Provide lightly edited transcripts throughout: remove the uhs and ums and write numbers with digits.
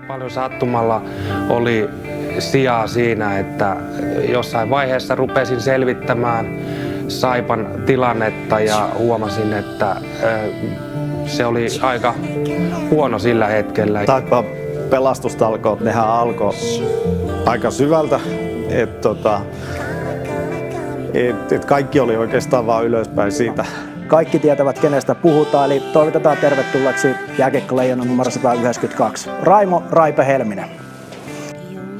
Paljon sattumalla oli sijaa siinä, että jossain vaiheessa rupesin selvittämään Saipan tilannetta ja huomasin, että se oli aika huono sillä hetkellä. Saipan pelastustalkoot, nehän alkoi aika syvältä, että kaikki oli oikeastaan vaan ylöspäin siitä. Kaikki tietävät, kenestä puhutaan, eli toivotetaan tervetulleeksi jääkiekkoleijona numero 192. Raimo Raipe Helminen.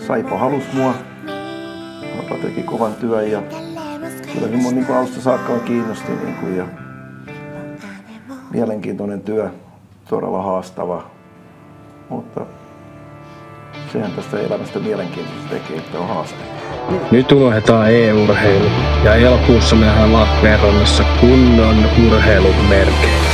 Saipa halusi mua. Raipa teki kovan työn ja kyllä minua niin alusta saakka kiinnosti ja mielenkiintoinen työ, todella haastava, mutta sehän tästä elämästä mielenkiintoista tekee, että on haaste. Nyt unohdetaan e-urheilu ja elokuussa me nähdään Lappeenrannassa kunnon urheilumerkejä.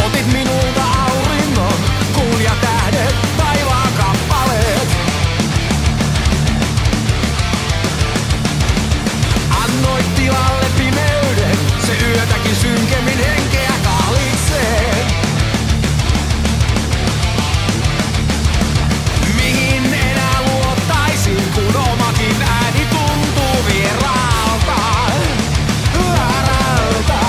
Otit minulta auringon, kuun ja tähdet, taivaan kappaleet. Annoit tilalle pimeyden, se yötäkin synkemmin henkeä kahlitsee. Mihin enää luottaisin, kun omakin ääni tuntuu vieraalta, väärältä.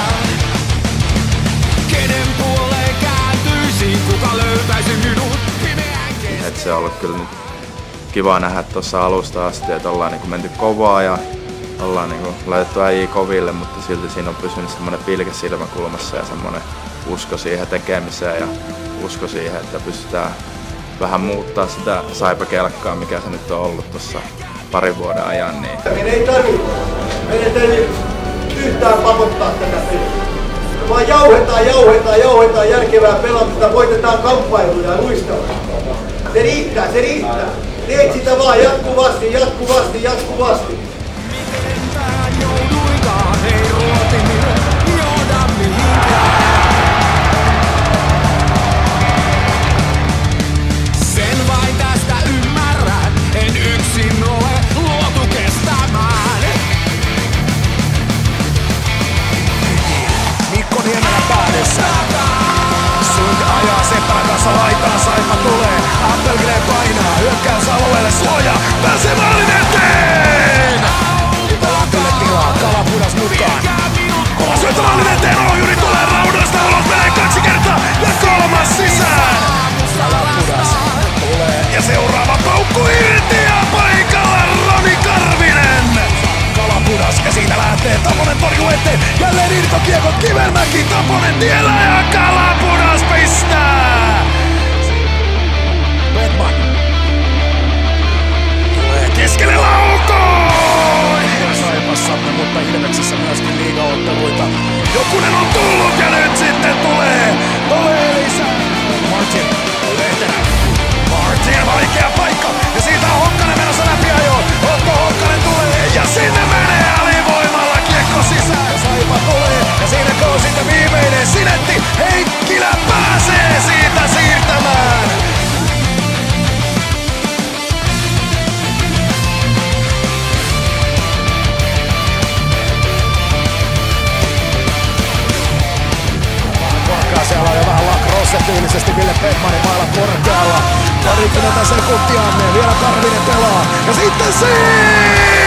Kenen puoleen kääntyisin, kuka löytäisi minut pimeän kesken? Se on ollut kyllä nyt kiva nähdä tuossa alusta asti, että ollaan niinku menty kovaa ja ollaan niinku laitettu äijä koville, mutta silti siinä on pysynyt semmoinen pilke silmäkulmassa ja semmoinen usko siihen tekemiseen ja usko siihen, että pystytään vähän muuttaa sitä Saipa-kelkkaa, mikä se nyt on ollut tuossa parin vuoden ajan. Niin. Meidän ei tarvitse yhtään pakottaa tätä peliä. Me vaan jauhetaan järkevää pelaamista, voitetaan kamppailuja ja luistelua. Se riittää. Teet sitä vaan jatkuvasti. Mitään jouduinkaan, ei ruotimille johda mihinkään. Sen vain tästä ymmärrän, en yksin ole luotu kestämään. Mikko Niemelä päädessä. Sund ajaa Seppälän kanssa laitaan, Saipa tulee. Appelgren painaa, hyökkäysalueelle suoja, pääsee maalin eteen! Pelaantille tilaa, Kalapudas mukaan. Kova syöttö maalin eteen, Ohjuri tulee raudasta ulos, menee 2 kertaa ja 3 sisään! Kalapudas tulee ja seuraava paukku irti ja paikalla Roni Karvinen! Kalapudas ja siitä lähtee, Taponen torjuu eteen, jälleen irtokiekot Kivelmäki, Taponen tiellä ja Kalapudas pistää! Bedman tulee keskelle laukoon! Saipassa, mutta Ilveksessä myöskin liigaotteluita. Jokunen on tullut ja nyt sitten tulee lisää. Martin, vaikea paikka ja siitä on Hokkanen menossa läpi ajoon. Otto Hokkanen tulee ja sinne menee alivoimalla kiekko sisään. Saipa tulee ja siinä on sitten viimeinen sinetti. Heikkilä pääsee siitä siirtämään. Siellä on jo vähän lacrosse-tyylisesti Ville Bedmanin mailla korkealla. 30 sekuntia ennen, vielä Karvinen pelaa. Ja sitten Sikkonen!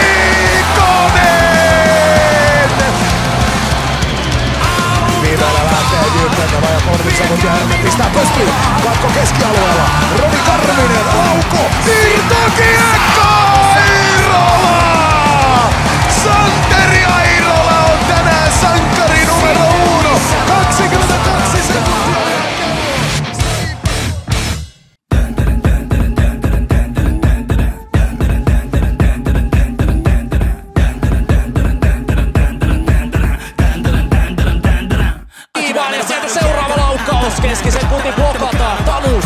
Viimeillä lähtee Jyppentävä ja 30 sekuntia ennen pistää pystyyn. Kakko keskialueella. Roni Karvinen, lauko, irtokiekko! Airola! Santeri Airola on tänään sankari numero 1. 22 sekuntia. Ivanen sieltä seuraava laukkaus. Keskisen kuti blokataan. Tanus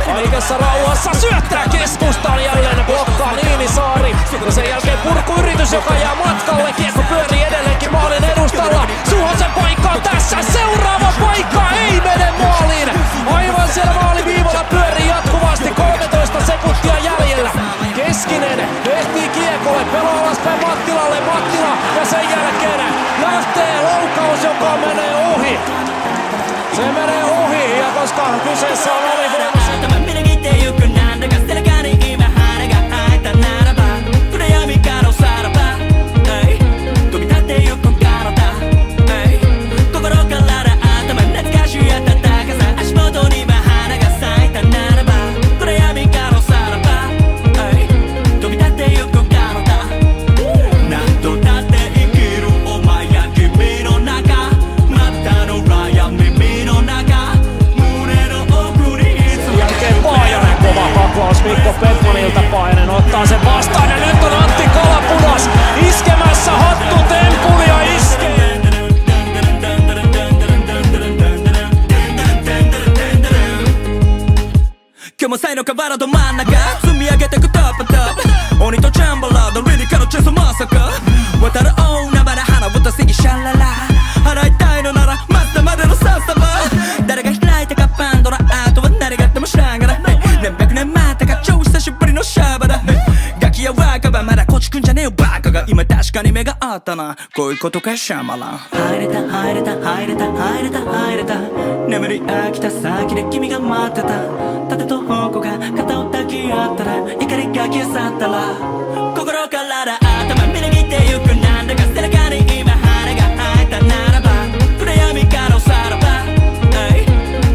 kaikessa rauhassa syöttää keskustaan. Jälleen blokkaa Niinisaari. Ja sen jälkeen purkuyritys, joka jää matkalle. Kiekko pyörii edelleenkin maalin edustalla. Suhosen paikka on tässä. Seuraava paikka ei mene maaliin. Aivan siellä maaliviivalla pyörii jatkuvasti. 13 sekuntia jäljellä. Keskinen ehtii kiekolle. Pelaa alaspäin menee ohi ja koska kyseessä on alivoimassa. Mikko Petmanilta Paajanen ottaa sen vastaan ja nyt on Antti Kalapudas iskemässä hattutempulia ja iskee. Come sai no cavarato mannaca Sumia che te top top Oni to jambalado Really caro cesso masaka Watara oh nabara hana Wata sigi shalala Harai tai no nara Masta madero sasaba Daraga hilaita ka pandora Ato wa nariga te mo shangara Nembeku ne mata ka chou sashiburi no shabara Gaki ya wakaba Mada kochikun ja ne yo baka ga Ima tashikani me ga atta na Koi koto ka shamala Haireta haireta haireta haireta haireta Nemuri akita saki de kimi ga matteta Tate to hoko ga kata o taki attara Ikari ga kiyasatta la Kokoro karara atama minagite yuku Nanda ka selaka ni ima hana ga haita naraba Kurayami kara o saraba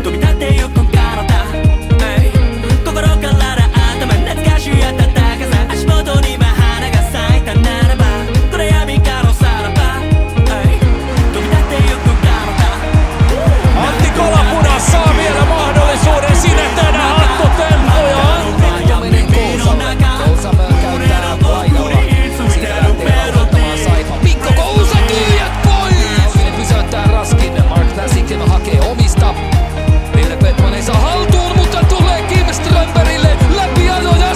Tobitate yuku karata Kokoro karara atama natsukashi yatta takasa Ashimoto ni ima hana ga saita naraba Kurayami kara o saraba Tobitate yuku karata Antti Kalapudas saa vielä mahdollisuuden sinettää hattutempuja. Kousa käyttää paikalla. Sitä lähtee aloittamaan Saipa. Mikko Kousa tyhjät pois! Sinne pysäyttää Raskin. Mark Näsikin hakee omista. Ville Petman ei saa haltuun, mutta tuleekin Strömbergille läpi ajoja.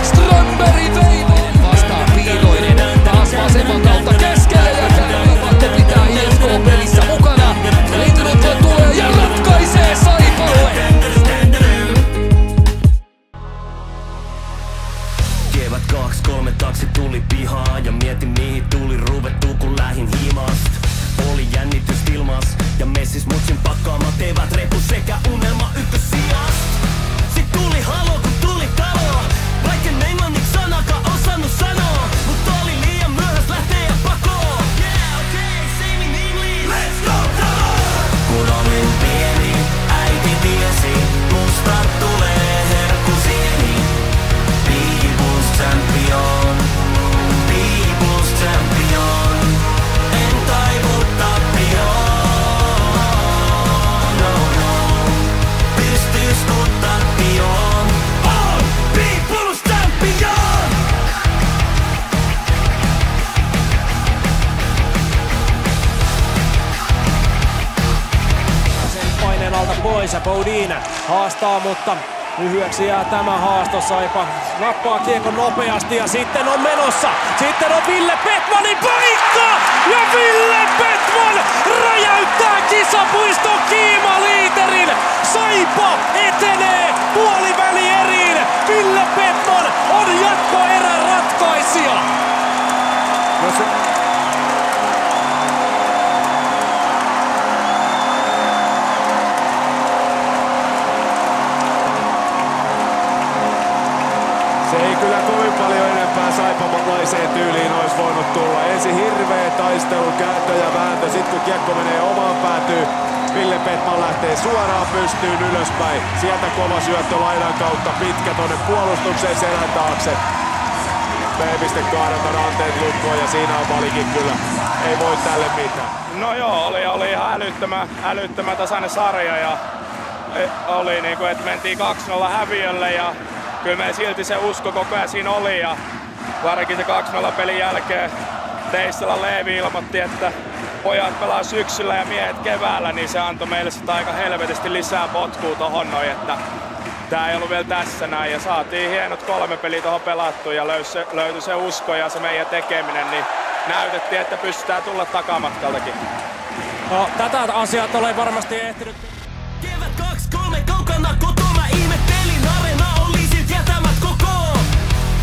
Strömberg vei vastaan Piiloinen. Taas vasemman kautta keskelle ja Kärpätte pitää IFK-pelissä mukana. Lintunen tulee ja ratkaisee Saipalle. Kevät 2-3 taksi tuli pihaan ja mietin mihin tuli ruvettu kun lähin himast. Oli jännitys ilmas ja messis mutsin pakkaamat evät repu sekä unelma ykkössijast. Sit tuli halo kun tuli talo, vaikken englanniksi sanaka osannut sanoa. Mut oli liian myöhäs lähtee pakoon. Yeah, okay, same in English. Let's go talo! Kun olin pieni, äiti tiesi, musta tulee herkkusieni. People's champion, people's champion. En taivu tappioon, no no. Pystys kun tappioon. On people's champion. Sen paineen alta pois ja Boudin haastaa, mutta lyhyeksi jää tämä haasto. Saipa nappaa kiekon nopeasti ja sitten on menossa. Sitten on Ville Petmanin paikka! Ja Ville Petman räjäyttää kisapuiston kiimaliiterin! Saipa etenee puolivälieriin! Ville Petman on jatkoerän ratkaisija! Se ei kyllä kovin paljon enempää saipamalaiseen tyyliin olisi voinut tulla. Ensin hirveä taistelu, kääntö ja vääntö. Sitten kun kiekko menee omaan päätyyn, Ville Petman lähtee suoraan pystyyn ylöspäin. Sieltä kova syöttö laidan kautta pitkä tonne puolustukseen selän taakse. B.Kaaranta ranteet lukkoon ja siinä on valikin kyllä. Ei voi tälle mitään. No joo, oli ihan älyttömän tasainen sarja ja oli niinku, että mentiin 2-0 häviölle ja kyllä meillä silti se usko koko ajan siinä oli ja varsinkin se 2-0 pelin jälkeen Teissala Leevi ilmoitti, että pojat pelaa syksyllä ja miehet keväällä, niin se antoi meille sitä aika helvetisti lisää potkua tohon noin, että tää ei ollut vielä tässä näin ja saatiin hienot 3 peliä tohon pelattua ja löytyi se usko ja se meidän tekeminen, niin näytettiin, että pystytään tulla takamatkaltakin. No, tätä asiaa olen varmasti ehtinyt. Kevät 2-3 kaukana kotona ihmettelin, areena oli sit jätämät kokoon.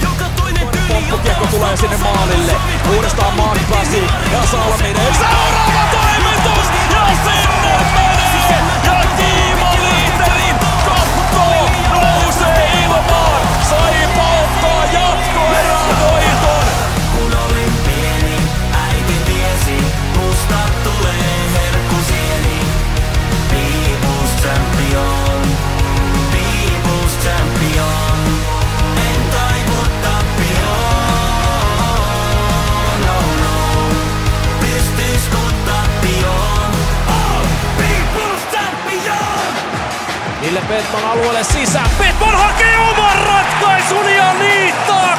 Joka toinen tyyli Poppukiekko tulee sinne maalille. Uudestaan Mark Pasi ja Salminen. Seuraava toimitus ja sinne menee! Ville Petman alueelle sisään. Petman hakee oman ratkaisun ja niittaa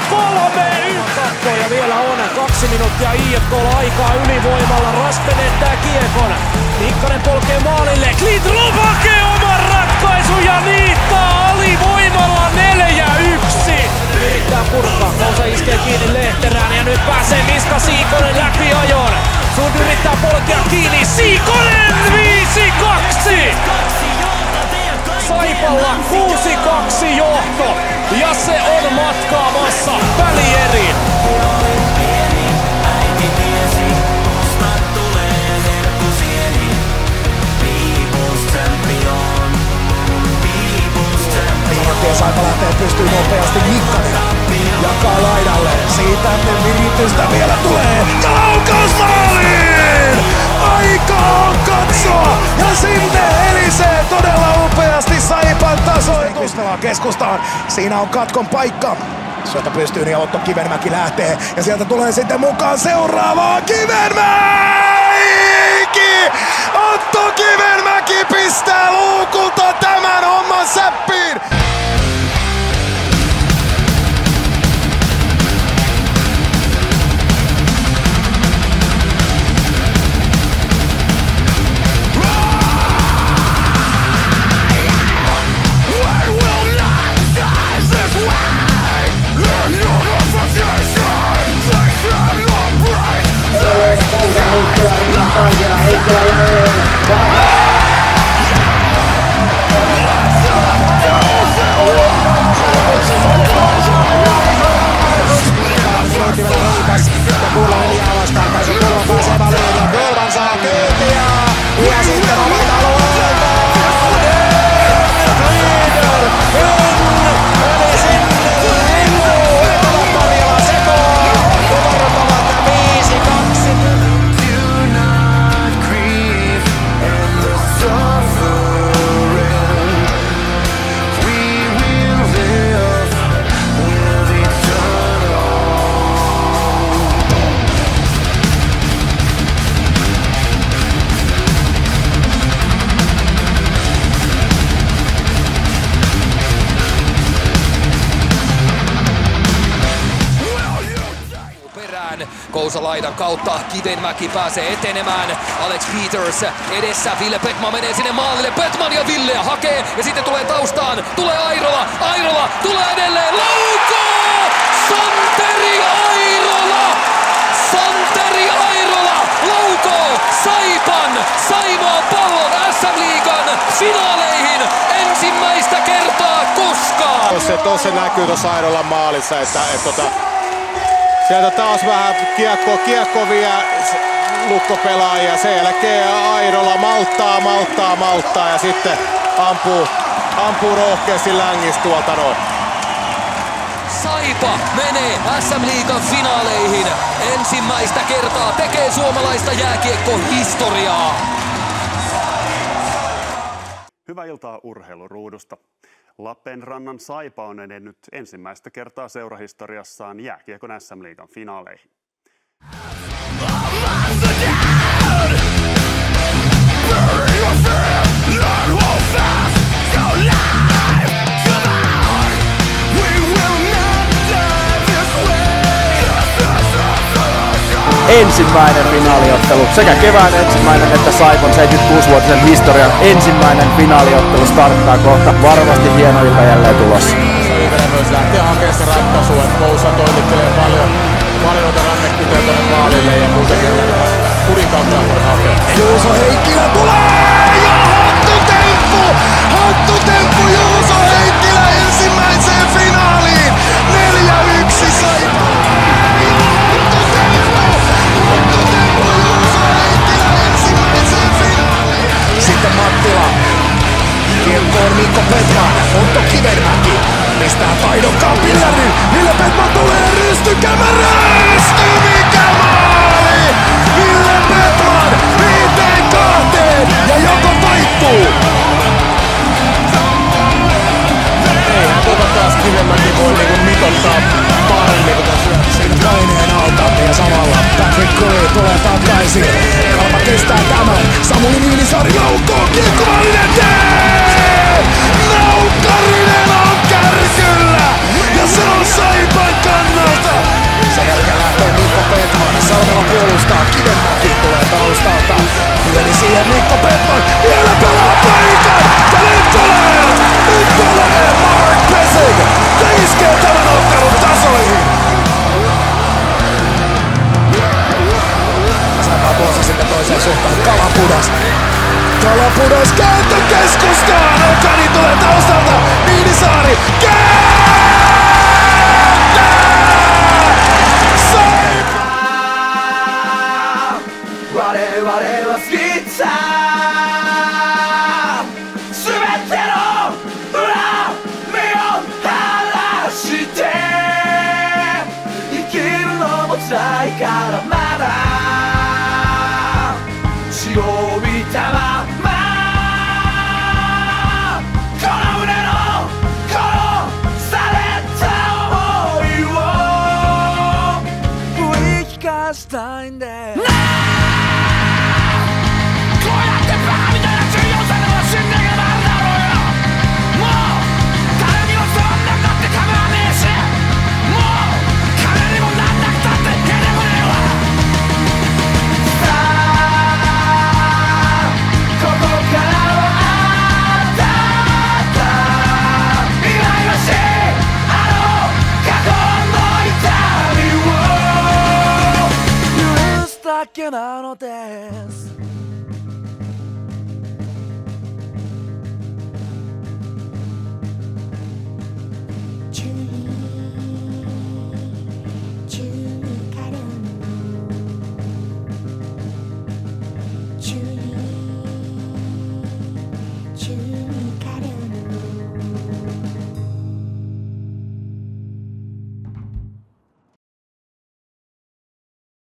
3-1. Ja vielä on 2 minuuttia IFK:lla aikaa ylivoimalla. Ras menettää kiekon. Nikkanen polkee maalille. Klintron hakee oman ratkaisun ja niittaa alivoimalla 4-1. Yrittää purkaa. Kousa iskee kiinni Lehterään ja nyt pääsee Miska Siikonen läpi ajon. Sund yrittää polkea kiinni. Siikonen 5-2. Saipalla 6-2 johto ja se on matkaamassa välieriin. Saipa lähtee pystyy nopeasti Nikkanen. Jakaa laidalle. Siitä ennen viritystä vielä tulee. Laukaus maaliin! Aika on katsoa! Ja sinne elisee todella upeasti Saipan tasoitus. Keskustaan. Siinä on katkon paikka. Syötä pystyy, niin Otto Kivenmäki lähtee. Ja sieltä tulee sitten mukaan seuraavaa Kivenmäki! Otto Kivenmäki pistää luukulta tämän homman säppiin! Kousa laidan kautta, Kivenmäki pääsee etenemään, Alex Peters edessä, Ville Petman menee sinne maalille, Petman ja Ville hakee ja sitten tulee taustaan, tulee Airola tulee edelleen, laukoo! Santeri Airola laukoo Saipan Saimaan Pallon SM-liigan finaaleihin ensimmäistä kertaa koskaan! Se näkyy tuossa Airolan maalissa, että sieltä taas vähän kiekko vie lukkopelaajia. Sen jälkeen Airola malttaa ja sitten ampuu rohkeasti längistä tuolta noin. Saipa menee SM-liigan finaaleihin. Ensimmäistä kertaa tekee suomalaista jääkiekko-historiaa. Hyvää iltaa urheiluruudusta. Lappeenrannan Saipa on edennyt ensimmäistä kertaa seurahistoriassaan jääkiekon SM-liigan finaaleihin. Ensimmäinen finaaliottelu, sekä kevään ensimmäinen että Saipan 76-vuotisen historian ensimmäinen finaaliottelu starttaa kohta. Varmasti hieno ilta jälleen tulossa. Ilvenen myös lähtee hakemaan se ratkaisu, että Kousa toimittelee paljon noita rannekkuteja tuonne maalille ja muutenkin kurin kautta hakee. Juuso Heikkilä tulee ja hattutemppu Juuso Heikkilä ensimmäiseen finaaliin. 4-1 Saipa. Sitten Mattila. Kiekkoon Mikko Petman. Otto Kivenmäki. Pistää taidokkaan pillärin. Ville Petman tulee rystykämään. Mikä maali! Ville Petman 5-2. Ja joko taittuu. Eihän taas Kivenmäki voi mitottaa paremmin kuin tässä. Siinä paineen alta ja samalla Patrick Curry tulee takaisin. Kalpa kestää tämän. Samuli Niinisaari laukoo. Kiekko maalin eteen! Vääntö keskustaan! Okani tulee taustalta! Niinisaari!